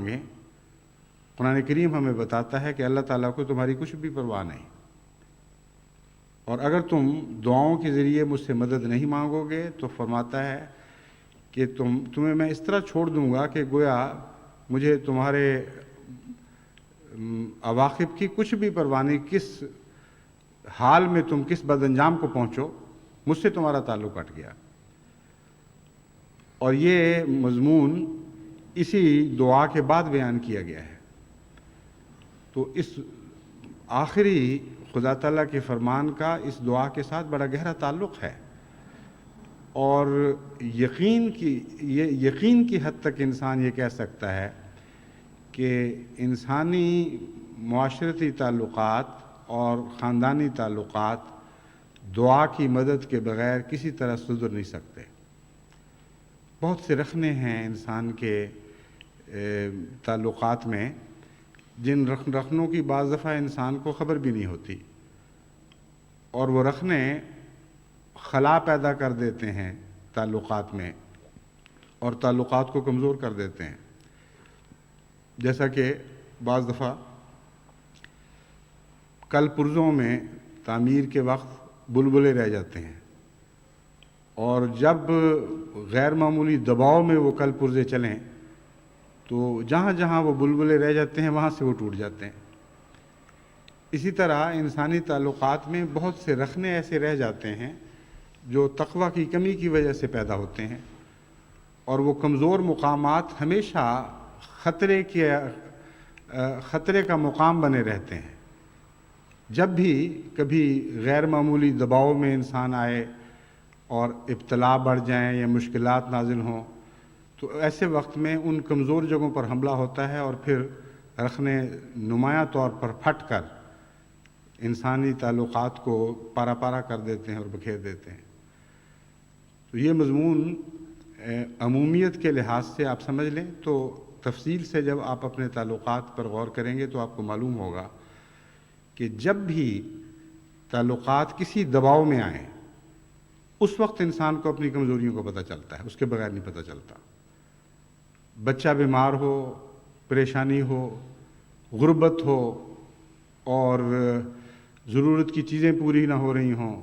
مانگیں، قرآن کریم ہمیں بتاتا ہے کہ اللہ تعالیٰ کو تمہاری کچھ بھی پرواہ نہیں، اور اگر تم دعاؤں کے ذریعے مجھ سے مدد نہیں مانگو گے تو فرماتا ہے کہ تمہیں میں اس طرح چھوڑ دوں گا کہ گویا مجھے تمہارے عواقب کی کچھ بھی پرواہ نہیں، کس حال میں تم کس بد انجام کو پہنچو، مجھ سے تمہارا تعلق کٹ گیا۔ اور یہ مضمون اسی دعا کے بعد بیان کیا گیا ہے۔ تو اس آخری خدا تعالیٰ کے فرمان کا اس دعا کے ساتھ بڑا گہرا تعلق ہے، اور یقین کی حد تک انسان یہ کہہ سکتا ہے کہ انسانی معاشرتی تعلقات اور خاندانی تعلقات دعا کی مدد کے بغیر کسی طرح سدھر نہیں سکتے۔ بہت سے رخنے ہیں انسان کے تعلقات میں جن رخنوں کی بعض دفعہ انسان کو خبر بھی نہیں ہوتی، اور وہ رخنے خلا پیدا کر دیتے ہیں تعلقات میں اور تعلقات کو کمزور کر دیتے ہیں۔ جیسا کہ بعض دفعہ کل پرزوں میں تعمیر کے وقت بلبلے رہ جاتے ہیں، اور جب غیر معمولی دباؤ میں وہ کل پرزے چلیں تو جہاں جہاں وہ بلبلے رہ جاتے ہیں وہاں سے وہ ٹوٹ جاتے ہیں۔ اسی طرح انسانی تعلقات میں بہت سے رخنے ایسے رہ جاتے ہیں جو تقویٰ کی کمی کی وجہ سے پیدا ہوتے ہیں، اور وہ کمزور مقامات ہمیشہ خطرے کا مقام بنے رہتے ہیں۔ جب بھی کبھی غیر معمولی دباؤ میں انسان آئے اور ابتلا بڑھ جائیں یا مشکلات نازل ہوں تو ایسے وقت میں ان کمزور جگہوں پر حملہ ہوتا ہے، اور پھر رخنے نمایاں طور پر پھٹ کر انسانی تعلقات کو پارا پارا کر دیتے ہیں اور بکھیر دیتے ہیں۔ تو یہ مضمون عمومیت کے لحاظ سے آپ سمجھ لیں تو تفصیل سے جب آپ اپنے تعلقات پر غور کریں گے تو آپ کو معلوم ہوگا کہ جب بھی تعلقات کسی دباؤ میں آئیں اس وقت انسان کو اپنی کمزوریوں کو پتہ چلتا ہے، اس کے بغیر نہیں پتہ چلتا۔ بچہ بیمار ہو، پریشانی ہو، غربت ہو، اور ضرورت کی چیزیں پوری نہ ہو رہی ہوں،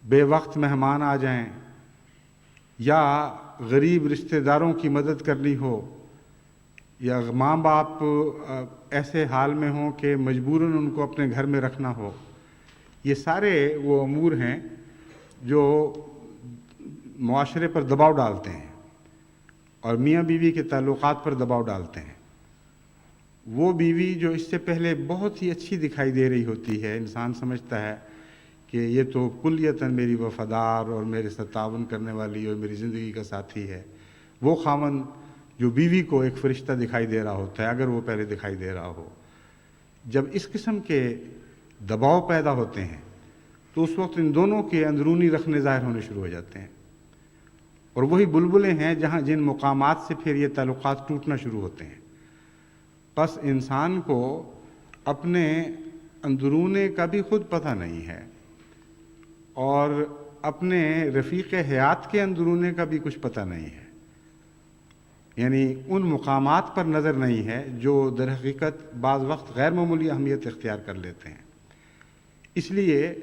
بے وقت مہمان آ جائیں، یا غریب رشتہ داروں کی مدد کرنی ہو، یا ماں باپ ایسے حال میں ہوں کہ مجبوراً ان کو اپنے گھر میں رکھنا ہو، یہ سارے وہ امور ہیں جو معاشرے پر دباؤ ڈالتے ہیں اور میاں بیوی کے تعلقات پر دباؤ ڈالتے ہیں۔ وہ بیوی جو اس سے پہلے بہت ہی اچھی دکھائی دے رہی ہوتی ہے، انسان سمجھتا ہے کہ یہ تو کلیتاً میری وفادار اور میرے ساتھ تعاون کرنے والی اور میری زندگی کا ساتھی ہے، وہ خاوند جو بیوی کو ایک فرشتہ دکھائی دے رہا ہوتا ہے اگر وہ پہلے دکھائی دے رہا ہو، جب اس قسم کے دباؤ پیدا ہوتے ہیں تو اس وقت ان دونوں کے اندرونی رخنے ظاہر ہونے شروع ہو جاتے ہیں، اور وہی بلبلے ہیں جن مقامات سے پھر یہ تعلقات ٹوٹنا شروع ہوتے ہیں۔ بس انسان کو اپنے اندرونے کا بھی خود پتہ نہیں ہے، اور اپنے رفیق حیات کے اندرونے کا بھی کچھ پتہ نہیں ہے، یعنی ان مقامات پر نظر نہیں ہے جو در حقیقت بعض وقت غیر معمولی اہمیت اختیار کر لیتے ہیں۔ اس لیے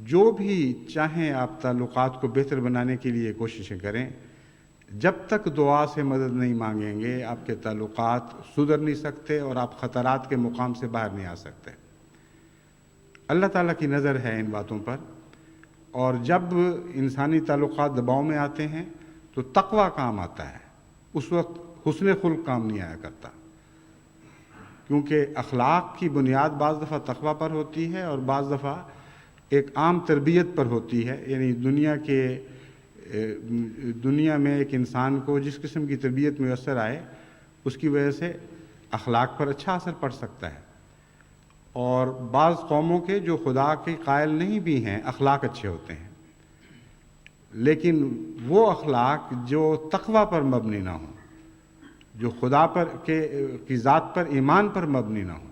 جو بھی چاہیں آپ تعلقات کو بہتر بنانے کے لیے کوششیں کریں، جب تک دعا سے مدد نہیں مانگیں گے آپ کے تعلقات سدھر نہیں سکتے اور آپ خطرات کے مقام سے باہر نہیں آ سکتے۔ اللہ تعالیٰ کی نظر ہے ان باتوں پر، اور جب انسانی تعلقات دباؤ میں آتے ہیں تو تقویٰ کام آتا ہے، اس وقت حسن خلق کام نہیں آیا کرتا، کیونکہ اخلاق کی بنیاد بعض دفعہ تقویٰ پر ہوتی ہے اور بعض دفعہ ایک عام تربیت پر ہوتی ہے، یعنی دنیا میں ایک انسان کو جس قسم کی تربیت میسر آئے اس کی وجہ سے اخلاق پر اچھا اثر پڑ سکتا ہے، اور بعض قوموں کے جو خدا کے قائل نہیں بھی ہیں اخلاق اچھے ہوتے ہیں، لیکن وہ اخلاق جو تقویٰ پر مبنی نہ ہوں، جو خدا کی ذات پر ایمان پر مبنی نہ ہوں،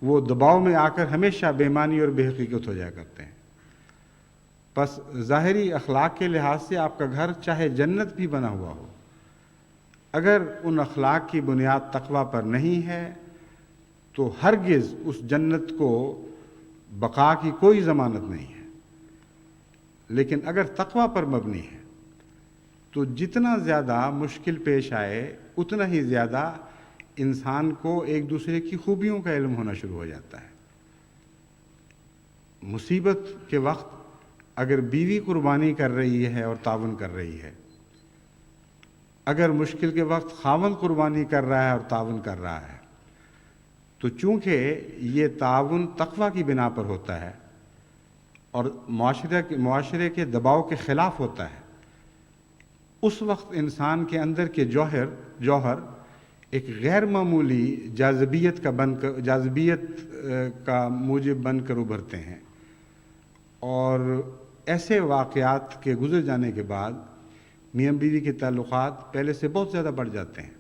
وہ دباؤ میں آ کر ہمیشہ بے معنی اور بے حقیقت ہو جایا کرتے ہیں۔ بس ظاہری اخلاق کے لحاظ سے آپ کا گھر چاہے جنت بھی بنا ہوا ہو، اگر ان اخلاق کی بنیاد تقوی پر نہیں ہے تو ہرگز اس جنت کو بقا کی کوئی ضمانت نہیں ہے. لیکن اگر تقوی پر مبنی ہے تو جتنا زیادہ مشکل پیش آئے اتنا ہی زیادہ انسان کو ایک دوسرے کی خوبیوں کا علم ہونا شروع ہو جاتا ہے. مصیبت کے وقت اگر بیوی قربانی کر رہی ہے اور تعاون کر رہی ہے، اگر مشکل کے وقت خاوند قربانی کر رہا ہے اور تعاون کر رہا ہے، تو چونکہ یہ تعاون تقوی کی بنا پر ہوتا ہے اور معاشرے کے دباؤ کے خلاف ہوتا ہے، اس وقت انسان کے اندر کے جوہر ایک غیر معمولی جاذبیت کا موجب بن کر ابھرتے ہیں. اور ایسے واقعات کے گزر جانے کے بعد میاں بیوی کے تعلقات پہلے سے بہت زیادہ بڑھ جاتے ہیں.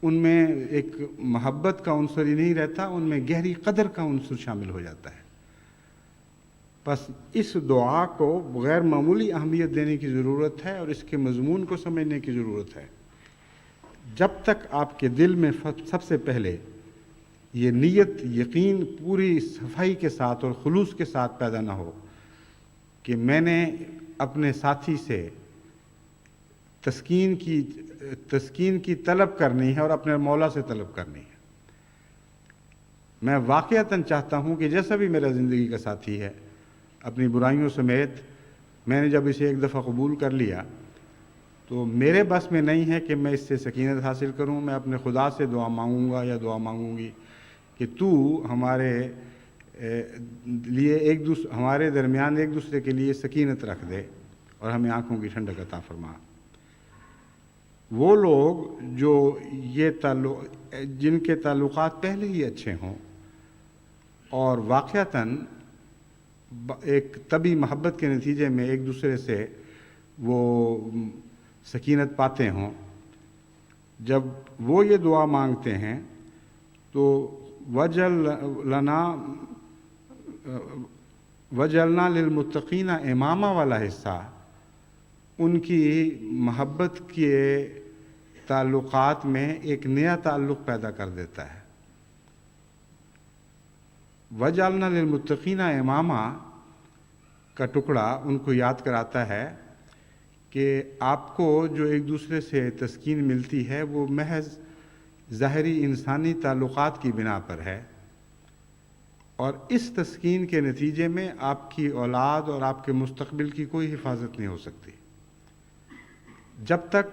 ان میں ایک محبت کا عنصر ہی نہیں رہتا، ان میں گہری قدر کا عنصر شامل ہو جاتا ہے. بس اس دعا کو غیر معمولی اہمیت دینے کی ضرورت ہے اور اس کے مضمون کو سمجھنے کی ضرورت ہے. جب تک آپ کے دل میں سب سے پہلے یہ نیت، یقین پوری صفائی کے ساتھ اور خلوص کے ساتھ پیدا نہ ہو کہ میں نے اپنے ساتھی سے تسکین کی طلب کرنی ہے اور اپنے مولا سے طلب کرنی ہے. میں واقعتاً چاہتا ہوں کہ جیسا بھی میرا زندگی کا ساتھی ہے، اپنی برائیوں سمیت میں نے جب اسے ایک دفعہ قبول کر لیا تو میرے بس میں نہیں ہے کہ میں اس سے سکینت حاصل کروں. میں اپنے خدا سے دعا مانگوں گا یا دعا مانگوں گی کہ تو ہمارے لیے ہمارے درمیان ایک دوسرے کے لیے سکینت رکھ دے اور ہمیں آنکھوں کی ٹھنڈک عطا فرما. وہ لوگ جن کے تعلقات پہلے ہی اچھے ہوں اور واقعتاً ایک طبی محبت کے نتیجے میں ایک دوسرے سے وہ سکینت پاتے ہوں، جب وہ یہ دعا مانگتے ہیں تو وجعلنا للمتقین اماما والا حصہ ان کی محبت کے تعلقات میں ایک نیا تعلق پیدا کر دیتا ہے. وجعلنا للمتقین اماما کا ٹکڑا ان کو یاد کراتا ہے کہ آپ کو جو ایک دوسرے سے تسکین ملتی ہے وہ محض ظاہری انسانی تعلقات کی بنا پر ہے، اور اس تسکین کے نتیجے میں آپ کی اولاد اور آپ کے مستقبل کی کوئی حفاظت نہیں ہو سکتی. جب تک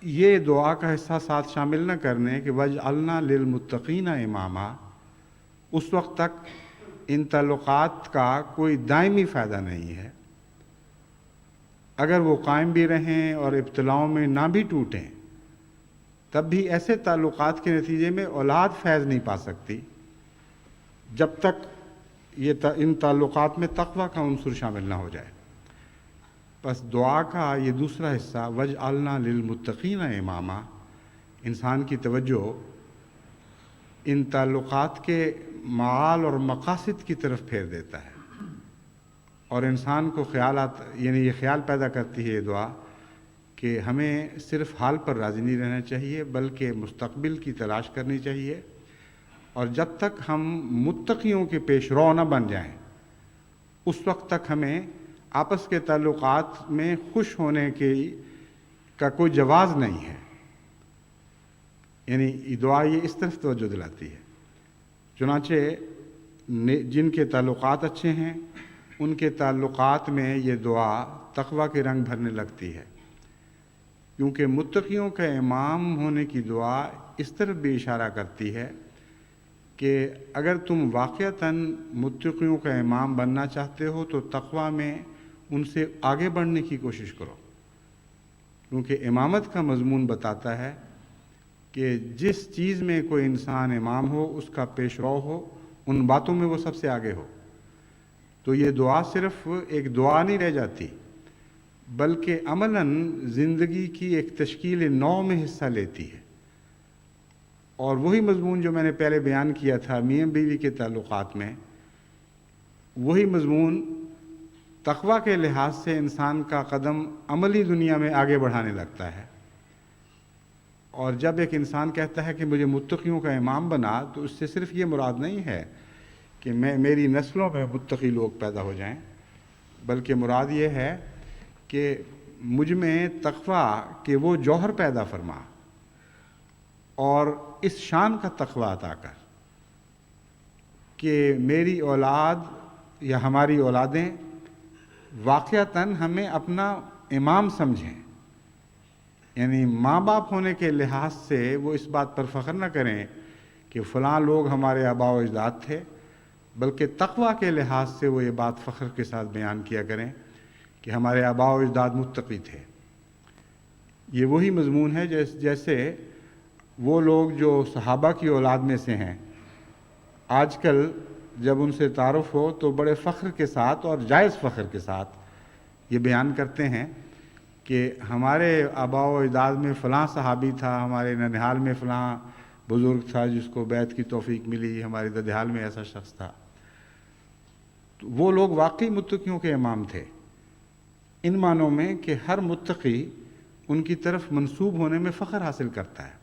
یہ دعا کا حصہ ساتھ شامل نہ کرنے کہ وجعلنا للمتقین اماما، اس وقت تک ان تعلقات کا کوئی دائمی فائدہ نہیں ہے. اگر وہ قائم بھی رہیں اور ابتلاؤں میں نہ بھی ٹوٹیں تب بھی ایسے تعلقات کے نتیجے میں اولاد فیض نہیں پا سکتی جب تک ان تعلقات میں تقوی کا عنصر شامل نہ ہو جائے. بس دعا کا یہ دوسرا حصہ وجعلنا للمتقین اماما انسان کی توجہ ان تعلقات کے معال اور مقاصد کی طرف پھیر دیتا ہے، اور انسان کو یہ خیال پیدا کرتی ہے یہ دعا کہ ہمیں صرف حال پر راضی نہیں رہنا چاہیے بلکہ مستقبل کی تلاش کرنی چاہیے. اور جب تک ہم متقیوں کے پیش رو نہ بن جائیں اس وقت تک ہمیں آپس کے تعلقات میں خوش ہونے کا کوئی جواز نہیں ہے. یعنی یہ دعا یہ اس طرف توجہ دلاتی ہے. چنانچہ جن کے تعلقات اچھے ہیں ان کے تعلقات میں یہ دعا تقوی کے رنگ بھرنے لگتی ہے، کیونکہ متقیوں کا امام ہونے کی دعا اس طرف بھی اشارہ کرتی ہے کہ اگر تم واقعتاً متقیوں کا امام بننا چاہتے ہو تو تقوی میں ان سے آگے بڑھنے کی کوشش کرو، کیونکہ امامت کا مضمون بتاتا ہے کہ جس چیز میں کوئی انسان امام ہو، اس کا پیش رو ہو، ان باتوں میں وہ سب سے آگے ہو. تو یہ دعا صرف ایک دعا نہیں رہ جاتی بلکہ عملاً زندگی کی ایک تشکیل نو میں حصہ لیتی ہے. اور وہی مضمون جو میں نے پہلے بیان کیا تھا میاں بیوی کے تعلقات میں، وہی مضمون تقوی کے لحاظ سے انسان کا قدم عملی دنیا میں آگے بڑھانے لگتا ہے، اور جب ایک انسان کہتا ہے کہ مجھے متقیوں کا امام بنا، تو اس سے صرف یہ مراد نہیں ہے کہ میری نسلوں میں متقی لوگ پیدا ہو جائیں، بلکہ مراد یہ ہے کہ مجھ میں تقوی کہ وہ جوہر پیدا فرما اور اس شان کا تقوی عطا کر کہ میری اولاد یا ہماری اولادیں واقعتاً ہمیں اپنا امام سمجھیں، یعنی ماں باپ ہونے کے لحاظ سے وہ اس بات پر فخر نہ کریں کہ فلاں لوگ ہمارے آباء و اجداد تھے، بلکہ تقوی کے لحاظ سے وہ یہ بات فخر کے ساتھ بیان کیا کریں کہ ہمارے آباء و اجداد متقی تھے۔ یہ وہی مضمون ہے جیسے وہ لوگ جو صحابہ کی اولاد میں سے ہیں، آج کل جب ان سے تعارف ہو تو بڑے فخر کے ساتھ اور جائز فخر کے ساتھ یہ بیان کرتے ہیں کہ ہمارے آباء و اجداد میں فلاں صحابی تھا، ہمارے ننھیال میں فلاں بزرگ تھا جس کو بیعت کی توفیق ملی، ہمارے ددھیال میں ایسا شخص تھا۔ تو وہ لوگ واقعی متقیوں کے امام تھے، ان معنوں میں کہ ہر متقی ان کی طرف منسوب ہونے میں فخر حاصل کرتا ہے۔